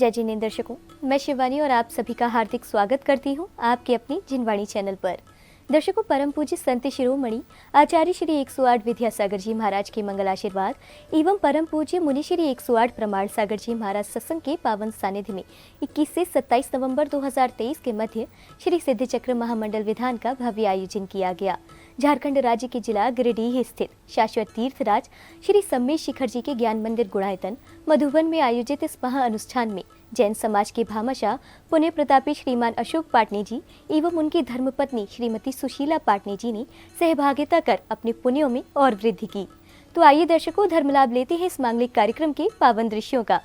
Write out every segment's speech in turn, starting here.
जय जिनेंद्र दर्शकों, मैं शिवानी और आप सभी का हार्दिक स्वागत करती हूं आपके अपनी जिनवाणी चैनल पर। दर्शकों, परम पूज्य संत शिरोमणि आचार्य श्री 108 विद्यासागर जी महाराज के मंगल आशीर्वाद एवं परम पूज्य मुनि श्री 108 प्रमाण सागर जी महाराज सत्संग के पावन सानिध्य में 21 से 27 नवंबर 2023 के मध्य श्री सिद्ध चक्र महामंडल विधान का भव्य आयोजन किया गया। झारखंड राज्य के जिला गिरिडीह स्थित शाश्वत तीर्थराज श्री सम्मेश शिखर जी के ज्ञान मंदिर गुणायतन मधुबन में आयोजित इस महाअनुष्ठान में जैन समाज के भामाशाह पुण्य प्रतापी श्रीमान अशोक पाटनी जी एवं उनकी धर्मपत्नी श्रीमती सुशीला पाटनी जी ने सहभागिता कर अपने पुण्यों में और वृद्धि की। तो आइए दर्शकों, धर्म लाभ लेते हैं इस मांगलिक कार्यक्रम के पावन दृश्यों का।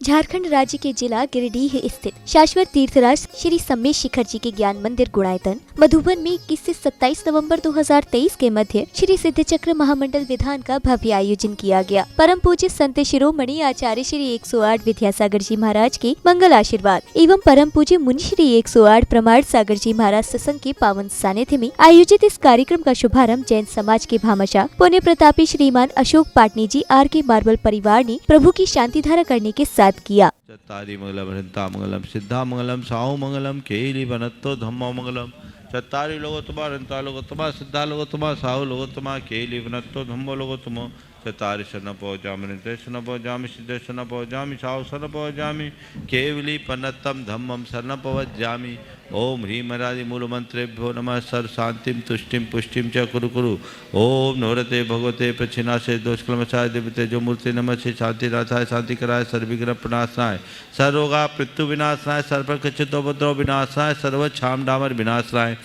झारखंड राज्य के जिला गिरिडीह स्थित शाश्वत तीर्थराज श्री सम्मेश शिखर जी के ज्ञान मंदिर गुणायतन मधुबन में 21 से 27 नवंबर 2023 के मध्य श्री सिद्ध चक्र महामंडल विधान का भव्य आयोजन किया गया। परम पूज्य संत शिरोमणि आचार्य श्री 108 विद्यासागर जी महाराज के मंगल आशीर्वाद एवं परम पूज्य मुनि श्री 108 प्रमाण सागर जी महाराज सत्संग के पावन सानिध्य में आयोजित इस कार्यक्रम का शुभारंभ जैन समाज के भामाशाह पुण्य प्रतापी श्रीमान अशोक पाटनी जी आर.के. मार्बल परिवार ने प्रभु की शांति धारा करने के साथ किया। चत्तारि मंगलम हृंता मंगलम सिद्धा मंगलम साहु मंगलम केली वनत्तो धम्मो मंगलम चत्तारि लोगोत्तमा हृंता लोगोत्तमा सिद्धा लोगोत्तमा साहु लोगोत्तमा केली वनत्तो धम्मो लोगोत्तमो चत्तारि शरण पहुँचामि हृंते शरण पहुँचामि सिद्धे शरण पहुँचामि साहु शरण पहुँचामि केवली पन्नतम धम्मम शरण पहुँचामि। ओम ह्रीं मरादि मूल मंत्रेभ्यो नमः सर्व शांतिम तुष्टिम पुष्टिम च कुरु कुरु। ओम नवरते भगवते प्रच्छिन्नाशे दोषकलमशाय देवते जो मूर्ति नमः से शांति नाथाय शांति कराय सर्वविघ्न प्रणाशनाय सर्वरोगा मृत्यु विनाशनाय सर्वप्रकृतिदोपद्रव विनाशनाय सर्व छाम डामर विनाशनाय।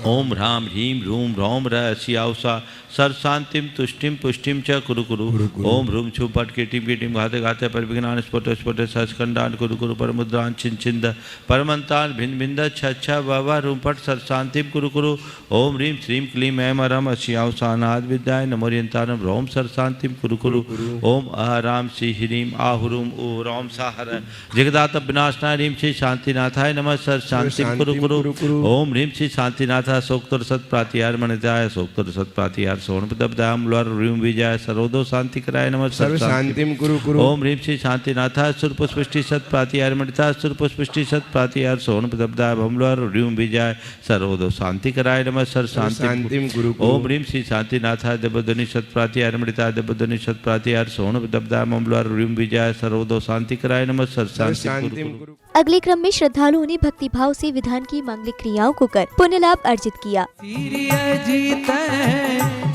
ओम ह्रां ह्रीं ह्रूं ह्रौं रसियाउषा सर्व शांतिम तुष्टिम पुष्टिम च कुरु कुरु। ओम ह्रूं छू पट कीटिम घाते घाते पर विघ्नान स्फोट स्फोट सहस्कंडान कुरु कुरु पर मुद्रान छिन छिंद परमंतान भिन्न भिंद छ बाबा रूम पट सर्व शांतिम कुरु कुरु। ओम ह्रीं श्रीं क्लीं ऐं अरम असियाउषानाद विद्याय नमोरियंतानम ह्रौं सर्व शांतिम कुरु कुरु। ओम अहराम श्री ह्रीं आहुरुम ऊ रौम साहर जगदात विनाशनाय ह्रीं श्री शांतिनाथाय नमः सर्व शांतिम कुरु कुरु। ओम ह्रीं श्री शांतिनाथा सोक्तर सत प्रातिहार मनिताय सोक्तर सत प्रातिहार सोनपदब्दाम लवर ह्रीं विजय सरोदो शांति कराय नमः सर्व शांतिम कुरु कुरु। ओम ह्रीं श्री शांतिनाथा सुरपुष्टि सत प्रातिहार मनिता सुरपुष्टि सत प्रातिहार सोनपदब्दाम लवर ह्रीं विजय सरोदो शांति कराय नमः सर्व शांतिम कुरु कुरु। ओम ह्रीं श्री शांतिनाथा देवध्वनि सत प्रातिहार मनिता देवध्वनि सत प्रातिहार सोनपदब्दाम लवर ह्रीं विजय सरोदो शांति कराय नमः सर्व शांतिम कुरु। अगले क्रम में श्रद्धालुओं ने भक्ति भाव से विधान की मांगलिक क्रियाओं को कर पुण्य लाभ अर्जित किया।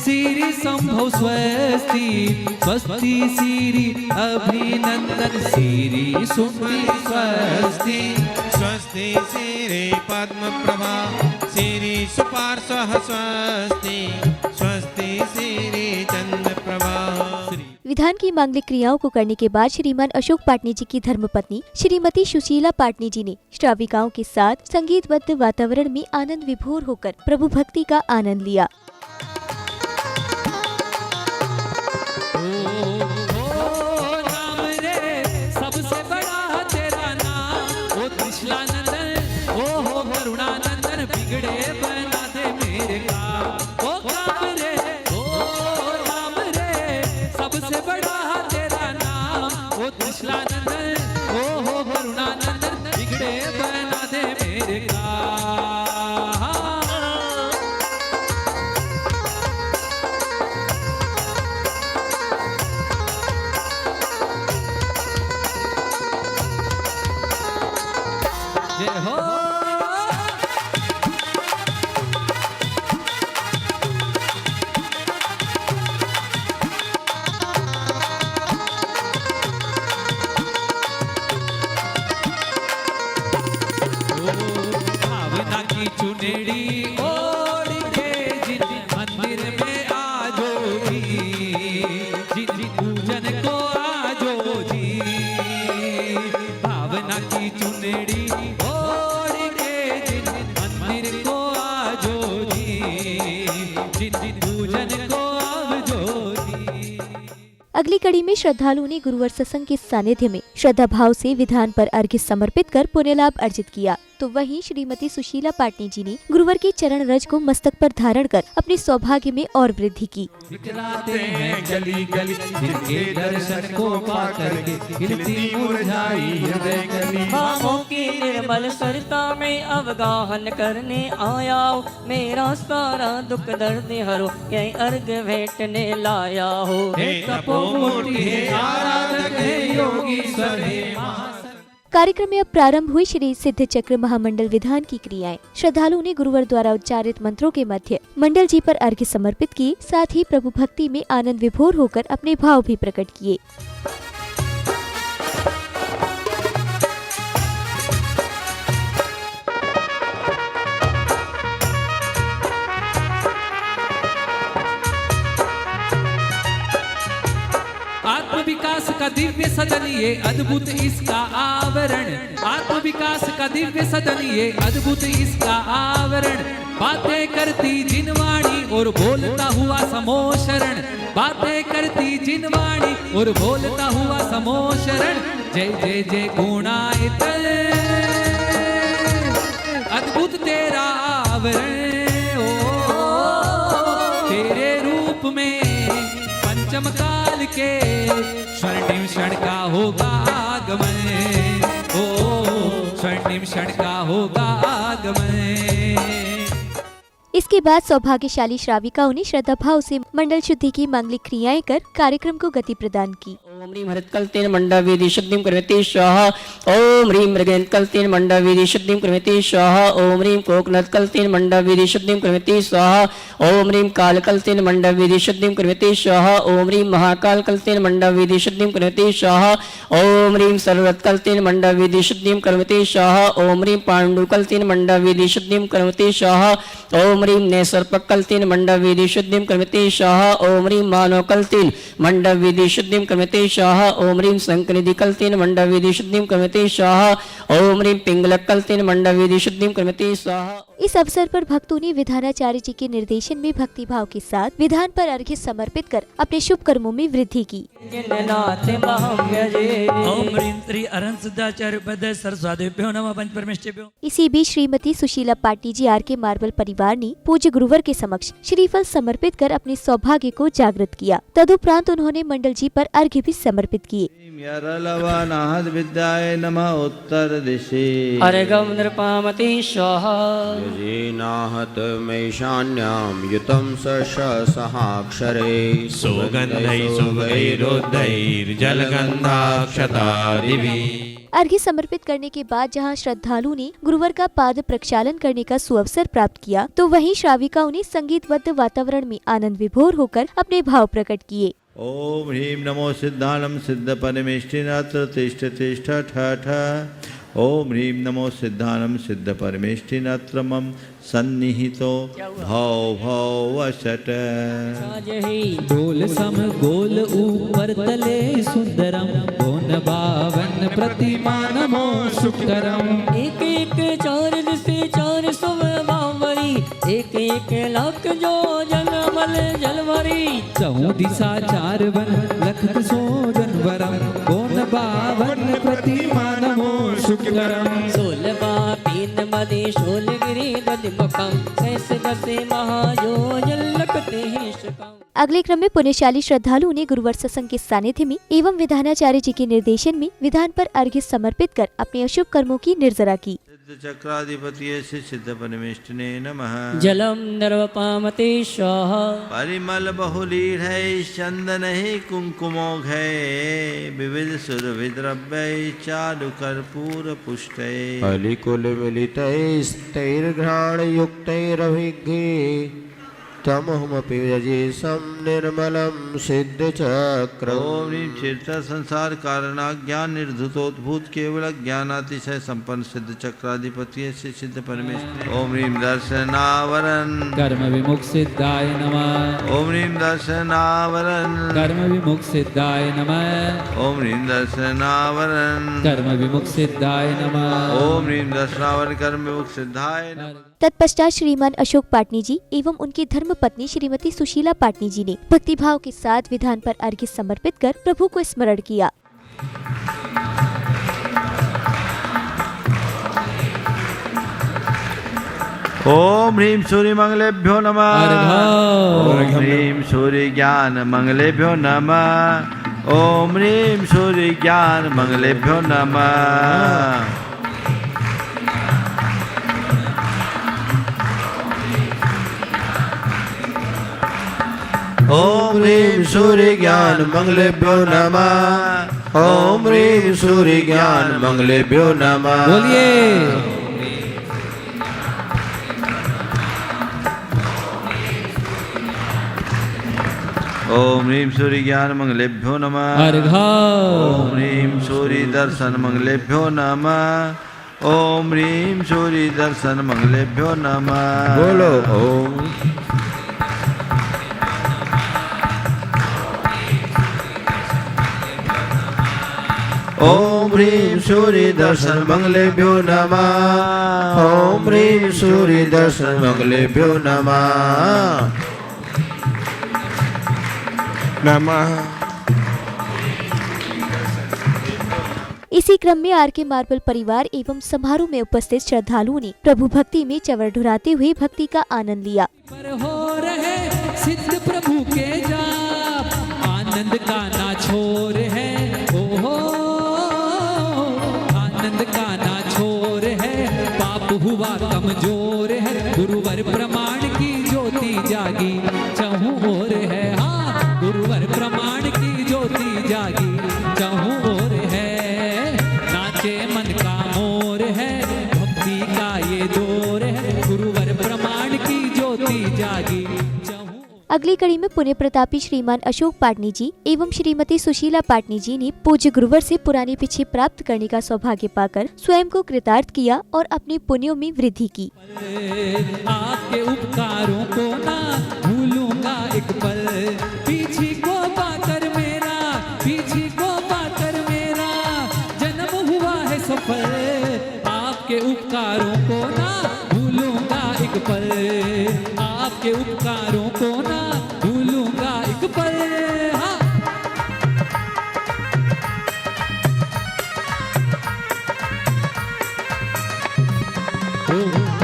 श्री संभव स्वस्ति स्वस्ति श्री अभिनंदन श्री सुमति स्वस्ति स्वस्ति श्री पद्म प्रभा श्री सुपार्श्व स्वस्ति स्वस्ति श्री चंद्र प्रभा। विधान की मांगलिक क्रियाओं को करने के बाद श्रीमान अशोक पाटनी जी की धर्मपत्नी श्रीमती सुशीला पाटनी जी ने श्राविकाओं के साथ संगीतबद्ध वातावरण में आनंद विभोर होकर प्रभु भक्ति का आनंद लिया। सबसे बड़ा तेरा नाम ओ कृष्णानंदन ओ हो करुणानंदन बिगड़े बना दे मेरे काम ओ राम रे ओ राम रे सबसे बड़ा तेरा नाम ओ कृष्णानंदन ओ हो करुणानंदन बिगड़े बना दे मेरे काम। जय हो भावना की चुनेड़ी ओढ़ के जिन मंदिर में आजो जी जिन पूजन को आजो जी भावना की चुनेड़ी ओढ़ के जिन मंदिर को आजो जी जिन पूजन को आजो जी। अगली कड़ी में श्रद्धालुओं ने गुरुवर सत्संग के सानिध्य में श्रद्धा भाव से विधान पर अर्घ्य समर्पित कर पुण्य लाभ अर्जित किया। तो वहीं श्रीमती सुशीला पाटनी जी ने गुरुवर के चरण रज को मस्तक पर धारण कर अपने सौभाग्य में और वृद्धि की। दिखलाते हैं गली गली जिनके दर्शन को पा करके खिलती मुरझाई हृदय कली। बाहों की निर्मल सरता में अवगाहन करने आया हो, मेरा सारा दुख दर्द हरो यही अर्घ भेंटने लाया हो। हे तपोमूर्ति हे आराधक हे योगीश्वर हे कार्यक्रम में अब प्रारंभ हुई श्री सिद्ध चक्र महामंडल विधान की क्रियाएं। श्रद्धालुओं ने गुरुवर द्वारा उच्चारित मंत्रों के मध्य मंडल जी पर अर्घ्य समर्पित किए, साथ ही प्रभु भक्ति में आनंद विभोर होकर अपने भाव भी प्रकट किए। आत्म विकास का दिव्य सदन ये अद्भुत इसका आवरण। आत्म विकास का दिव्य सदन ये अद्भुत इसका आवरण। बातें करती जिनवाणी और बोलता हुआ समोशरण। बातें करती जिनवाणी और बोलता हुआ समोशरण। जय जय जय गुणायत अद्भुत तेरा आवरण। तेरे रूप में पंचम काल के स्वर्णिम क्षण का होगा आगमन। ओ स्वर्णिम क्षण का होगा आगमन। इसके बाद सौभाग्यशाली श्राविकाओं ने श्रद्धा भाव से मंडल शुद्धि की मांगलिक क्रियाएं कर कार्यक्रम को गति प्रदान की। ओम ह्रीं हरित्कल्तेन मंडलविधि शुद्धिं कुर्वते स्वाहा। ओम ह्रीं मृगेन्द्रकल्तेन मंडलविधि शुद्धिं कुर्वते स्वाहा। ओम ह्रीं कोकनदकल्तेन मंडलविधि शुद्धिं कुर्वते स्वाहा। ओम ह्रीं कालकल्तेन मंडलविधि शुद्धिं कुर्वते स्वाहा। ओम ह्रीं महाकालकल्तेन मंडलविधि शुद्धिं कुर्वते स्वाहा। ओम ह्रीं सर्वतकल्तेन मंडलविधि शुद्धिं कुर्वते स्वाहा। ओम ह्रीं पाण्डुकल्तेन मंडलविधि शुद्धिं कुर्वते स्वाहा। ओम ह्रीं नेसर्पकल्तेन मंडलविधि शुद्धिं कुर्वते स्वाहा। ओम ह्रीं मानवकल्तेन मंडलविधि शुद्धिं कुर्वते स्वाहा। ओम ह्रीं संकनिधिकल्तेन मंडलविधि शुद्धिं कुर्वते स्वाहा। ओम ह्रीं पिंगलकल्तेन मंडलविधि शुद्धिं कुर्वते स्वाहा। इस अवसर पर भक्तों ने विधानाचार्य जी के निर्देशन में भक्ति भाव के साथ विधान पर अर्घ्य समर्पित कर अपने शुभ कर्मों में वृद्धि की। ओम ह्रीं श्री अरहंत सिद्धाचार्य पद सरस्वतीभ्यो नमः पंच परमेष्ठिभ्यो। इसी बीच श्रीमती सुशीला पाटनी जी आर के मार्बल परिवार ने पूज्य गुरुवर के समक्ष श्रीफल समर्पित कर अपने सौभाग्य को जागृत किया। तदुपरांत उन्होंने मंडल जी पर अर्घ्य भी समर्पित किए। यरलवनाहद विद्याय नमः उत्तर दिशि अर्घं नृपामति स्वाहा। यजेनाहत मैशान्यां युतं सहाक्षरे सुगन्धैरुदैर्जलगन्धाक्षतादिभिः। अर्घ्य समर्पित करने के बाद जहां श्रद्धालु ने गुरुवर का पाद प्रक्षालन करने का सुअवसर प्राप्त किया, तो वहीं श्राविकाओं ने संगीतबद्ध वातावरण में आनंद विभोर होकर अपने भाव प्रकट किए। ओम ह्रीं नमो सिद्धानम सिद्ध परमेष्ठिनात्र तिष्ठ तिष्ठ ठ ठ। ओम ह्रीं नमो सिद्धानम सिद्ध परमेष्ठिनात्र मम सन्निहितो भव भव वसट। गोल सम गोल ऊपर तले सुंदरम भुवन बावन प्रतिमा नमो शुक्रम। एक एक चार दिशे चार सुवबावरी। एक एक लाख जो जनमल जलवरी। चहु दिशा चार वन लखत सोजन वरम भुवन बावन प्रतिमा नमो शुक्रम। 16 पीन मदे शोलगिरी दधिमुखम। सहस दसे महायोजन लखते हैं शुकम। अगले क्रम में पुण्यशाली श्रद्धालुओं ने गुरुवर सत्संग के सानिध्य में एवं विधानाचार्य जी के निर्देशन में विधान पर अर्घ्य समर्पित कर अपने अशुभ कर्मों की निर्जरा की। चक्राधिपति सिद्ध परमेष्ठिने नमः। जलम नर्वपामते स्वाहा। परिमल बहुलीढ़ चंदन कुंकुमोघ विविध सुरभिद्रव्य चारु कर्पूर पुष्ट। अलिकुल मिलितैस्तैर्घ्राण युक्तैरभिघ्ने तमहमपि यजेशं निर्मलं सिद्धचक्रम्। ओम ह्रीं चिरत संसार कारणाज्ञान निर्धुतोद्भूत केवल ज्ञानातिशय संपन्न सिद्ध चक्राधिपति सिद्ध परमेश्वर। ओम ह्रीं दर्शनावरण कर्म विमुख सिद्धाय नमः। ओम ह्रीं दर्शनावरण कर्म विमुख सिद्धाय नमः। ओम ह्रीं दर्शनावरण कर्म विमुख सिद्धाय नमः। ओम ह्रीं दर्शनावरण कर्म विमुख सिद्धाय नमः। तत्पश्चात श्रीमान अशोक पाटनी जी एवं उनकी धर्म पत्नी श्रीमती सुशीला पाटनी जी ने भक्तिभाव के साथ विधान पर अर्घ्य समर्पित कर प्रभु को स्मरण किया। ओम ह्रीं सूर्य मंगलेभ्यो नमः। अर्घ। ओम ह्रीं सूर्य ज्ञान मंगलेभ्यो नमः। ओम ह्रीं सूर्य ज्ञान मंगलेभ्यो नमः। ओम ह्रीं सूर्य ज्ञान मंगलेभ्यो नमः। ओम ह्रीं सूर्य ज्ञान मंगलेभ्यो नमः। बोलिए। ओम ह्रीं सूर्य ज्ञान मंगलेभ्यो नमः। अर्घ। ओम ह्रीं सूर्य दर्शन मंगलेभ्यो नमः। ओम ह्रीं सूर्य दर्शन मंगलेभ्यो नमः। बोलो ओम। ओम ह्रीं सूर्य दर्शन मंगलेभ्यो नमः। ओम ह्रीं सूर्य दर्शन मंगलेभ्यो नमः। नमः। इसी क्रम में आर के मार्बल परिवार एवं समारोह में उपस्थित श्रद्धालुओं ने प्रभु भक्ति में चवर ढुराते हुए भक्ति का आनंद लिया। पर हो रहे सिद्ध प्रभु के जाप, आनंद का ना छोर है। ओहो आनंद का ना छोर है। पाप हुआ कमजोर है, गुरुवर प्रमाण की ज्योति जागी चहु ओर है। हाँ गुरुवर प्रमाण की ज्योति जागी चहु ओर है। नाचे मन का मोर है, भक्ति का ये दौर है। गुरुवर प्रमाण की ज्योति जागी चहु। अगली कड़ी में पुण्य प्रतापी श्रीमान अशोक पाटनी जी एवं श्रीमती सुशीला पाटनी जी ने पूज्य गुरुवर से पुरानी पिछी प्राप्त करने का सौभाग्य पाकर स्वयं को कृतार्थ किया और अपने पुण्यों में वृद्धि की। आपके उपकारों को ना भूलूंगा एक पल, पीछी को पाकर मेरा, पीछी को पाकर मेरा जन्म हुआ है सफल। आपके उपकारों को ना भूलूंगा एक पल, आपके उपकारों को ना भूलूंगा एक पल। हाँ।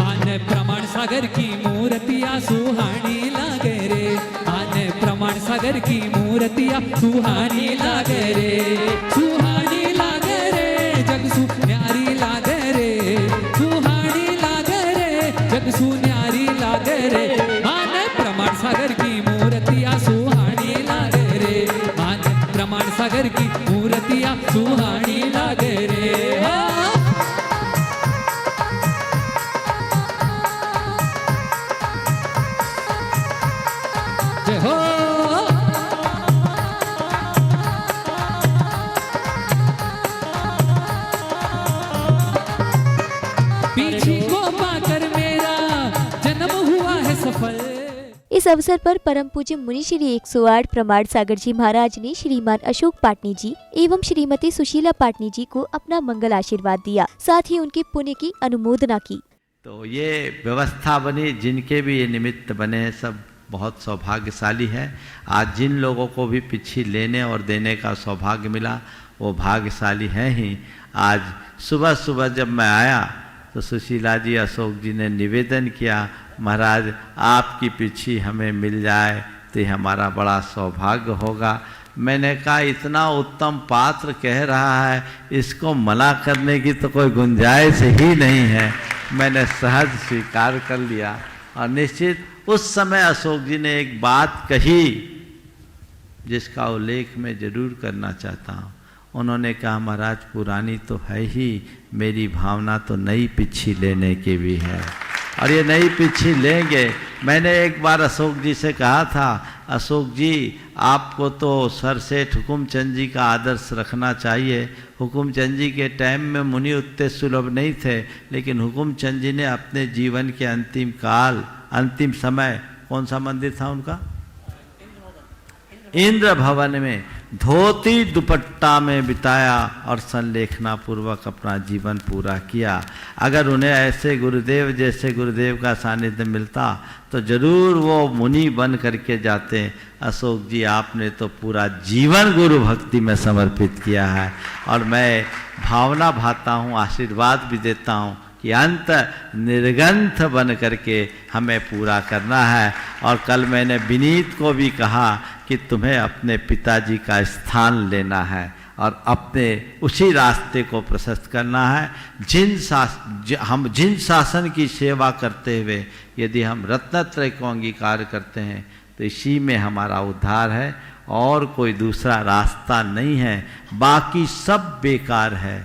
आने प्रमाण सागर की मूर्तियाँ सुहानी लागे रे। आने प्रमाण सागर की मूर्तियाँ सुहानी लागे रे। सुहानी लागे रे जगसु न्यारी लागे रे। सुहानी लागे रे जगसु न्यारी लागे रे। आने प्रमाण सागर की मूर्तियाँ सुहानी लागे रे। आने प्रमाण सागर की मूर्तियाँ सुहानी लागे रे। हाँ। जय हो। पीछे को पाकर मेरा जन्म हुआ है सफल। इस अवसर पर परम पूज्य मुनि श्री 108 प्रमाण सागर जी महाराज ने श्रीमान अशोक पाटनी जी एवं श्रीमती सुशीला पाटनी जी को अपना मंगल आशीर्वाद दिया, साथ ही उनके पुण्य की अनुमोदना की। तो ये व्यवस्था बनी, जिनके भी ये निमित्त बने सब बहुत सौभाग्यशाली है। आज जिन लोगों को भी पिछी लेने और देने का सौभाग्य मिला वो भाग्यशाली हैं ही। आज सुबह सुबह जब मैं आया तो सुशीला जी अशोक जी ने निवेदन किया, महाराज आपकी पिछी हमें मिल जाए तो हमारा बड़ा सौभाग्य होगा। मैंने कहा इतना उत्तम पात्र कह रहा है, इसको मना करने की तो कोई गुंजाइश ही नहीं है। मैंने सहज स्वीकार कर लिया। और निश्चित उस समय अशोक जी ने एक बात कही जिसका उल्लेख मैं जरूर करना चाहता हूँ। उन्होंने कहा महाराज पुरानी तो है ही, मेरी भावना तो नई पिछी लेने की भी है और ये नई पिछी लेंगे। मैंने एक बार अशोक जी से कहा था, अशोक जी आपको तो सर सेठ हुकुमचंद जी का आदर्श रखना चाहिए। हुकुमचंद जी के टाइम में मुनि उतने सुलभ नहीं थे, लेकिन हुकुमचंद जी ने अपने जीवन के अंतिम काल, अंतिम समय, कौन सा मंदिर था उनका? इंद्र भवन में धोती दुपट्टा में बिताया और संलेखना पूर्वक अपना जीवन पूरा किया। अगर उन्हें ऐसे गुरुदेव जैसे गुरुदेव का सानिध्य मिलता तो जरूर वो मुनि बन करके जाते। अशोक जी आपने तो पूरा जीवन गुरु भक्ति में समर्पित किया है और मैं भावना भाता हूँ, आशीर्वाद भी देता हूँ कि अंत निर्गंथ बन करके हमें पूरा करना है। और कल मैंने विनीत को भी कहा कि तुम्हें अपने पिताजी का स्थान लेना है और अपने उसी रास्ते को प्रशस्त करना है। हम जिन शासन की सेवा करते हुए यदि हम रत्नत्रय को अंगीकार करते हैं तो इसी में हमारा उद्धार है और कोई दूसरा रास्ता नहीं है। बाकी सब बेकार है,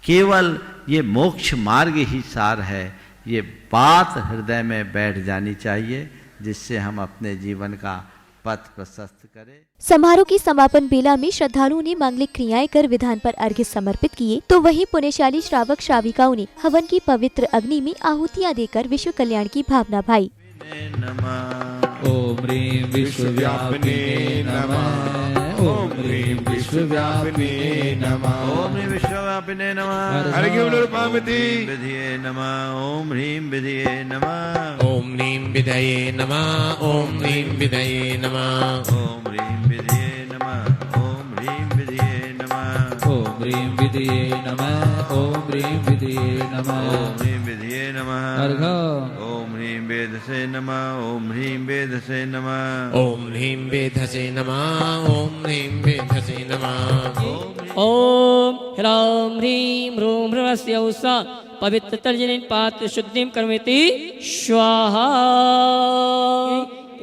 केवल ये मोक्ष मार्ग ही सार है। ये बात हृदय में बैठ जानी चाहिए जिससे हम अपने जीवन का पथ प्रशस्त करें। समारोह की समापन बेला में श्रद्धालुओं ने मांगलिक क्रियाएं कर विधान पर अर्घ्य समर्पित किए, तो वहीं पुण्यशाली श्रावक श्राविकाओं ने हवन की पवित्र अग्नि में आहुतियां देकर विश्व कल्याण की भावना भाई। ओम ह्रीं विश्वव्यापिने नमः। ओम ह्रीं विश्वव्यापिने नमः। ओम ह्रीं विश्वव्यापिने नमः। विधिये नमः। ओम ह्रीं विधिये नमः। ओम ह्रीं विधये नमः। ओम ह्रीं विधये नमः। ओम ह्रीं विधिये नमः। ओम ह्रीं विधिये नमः। ओम ह्रीं विधिये नमः। ओम ह्रीं विधिये नमः। ओम ह्रीं विधिये नमः। अर्घ। ओम ह्रीं वेदसे नमः। ओम ह्रीं वेदसे नमः। ओम ह्रीं वेधसे नमः। ओम ह्रीं वेधसे नमः। ओम ह्रां ह्रीं ह्रूं ह्रवस्य उषा पवित्र तर्जनीन पात्र शुद्धिं कर्मेति स्वाहा।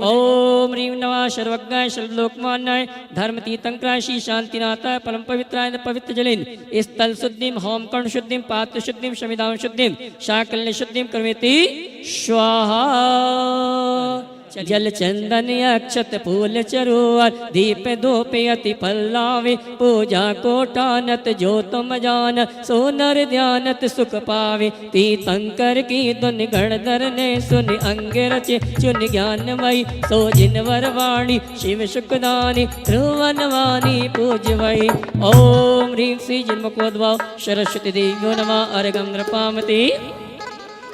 ओम ह्रीं नमः सर्वज्ञाय सर्वलोकमान्याय धर्मतीतंकराय श्री शांतिनाथाय परम पवित्राय पवित्र जलेन स्थल शुद्धिं होम कर्ण शुद्धिं पात्र शुद्धिं शमिदां शुद्धिं शाकल्य शुद्धिं कर्मेति स्वाहा। जल चंदन अक्षत फूल चरोवर दीप धूप अति फल्लावे पूजा कोटानत जो तुम जान सोनर ध्यानत सुख पावे। तीर्थंकर की धुन गणधर ने सुन अंग रचे चुन ज्ञानमयी सो जिनवर वाणी शिव सुखदानी ध्रुवनवानी पूजवई। ओम ह्रीं श्री जन्मकोद्भव सरस्वती देव्यो नमः। अर्घं नृपामते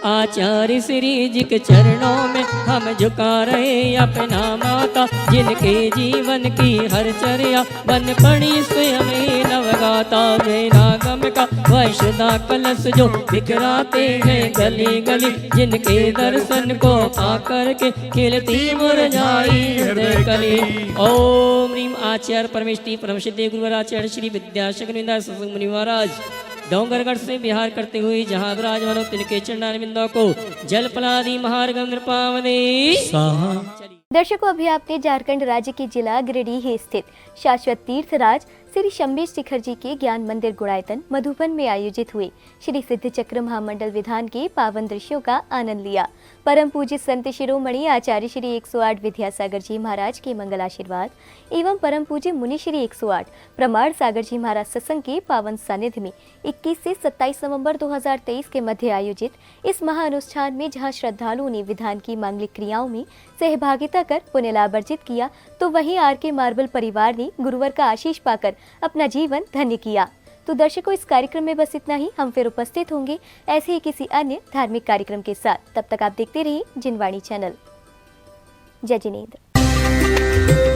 आचार्य श्री जी के चरणों में हम झुका रहे अपना माता, जिनके जीवन की हर चर्या बन पड़ी स्वयं नवगाता। वैरागम का वैशुदा कलश जो बिखराते हैं गली गली, जिनके दर्शन को आकर के खिलती मुरझाई हृदय कली। ओम ह्रीं आचार्य परमेष्टि परम सिद्धि गुरुवर आचार्य श्री विद्याशंकर सत्संग मुनि महाराज डोंगरगढ़ से बिहार करते हुए जहाँ विराजमान हो तिनके चरणारविंदों को जल पलादि महार्घं नृपावदे। दर्शकों, अभी आपने झारखंड राज्य के जिला गिरिडीह स्थित शाश्वत तीर्थराज श्री शंभेश शिखर जी के ज्ञान मंदिर गुड़ायतन मधुबन में आयोजित हुए श्री सिद्ध चक्र महामंडल विधान के पावन दृश्यों का आनंद लिया। परम पूज्य संत शिरोमणि आचार्य श्री 108 विद्यासागर जी महाराज के मंगल आशीर्वाद एवं परम पूज्य मुनि श्री 108 प्रमाण सागर जी महाराज सत्संग के पावन सानिध्य में 21 से 27 नवंबर 2023 के मध्य आयोजित इस महाअनुष्ठान में जहां श्रद्धालुओं ने विधान की मांगलिक क्रियाओं में सहभागिता कर पुण्य लाभ अर्जित किया, तो वहीं आर.के. मार्बल परिवार ने गुरुवर का आशीष पाकर अपना जीवन धन्य किया। तो दर्शकों, इस कार्यक्रम में बस इतना ही। हम फिर उपस्थित होंगे ऐसे ही किसी अन्य धार्मिक कार्यक्रम के साथ। तब तक आप देखते रहिए जिनवाणी चैनल। जय जिनेंद्र।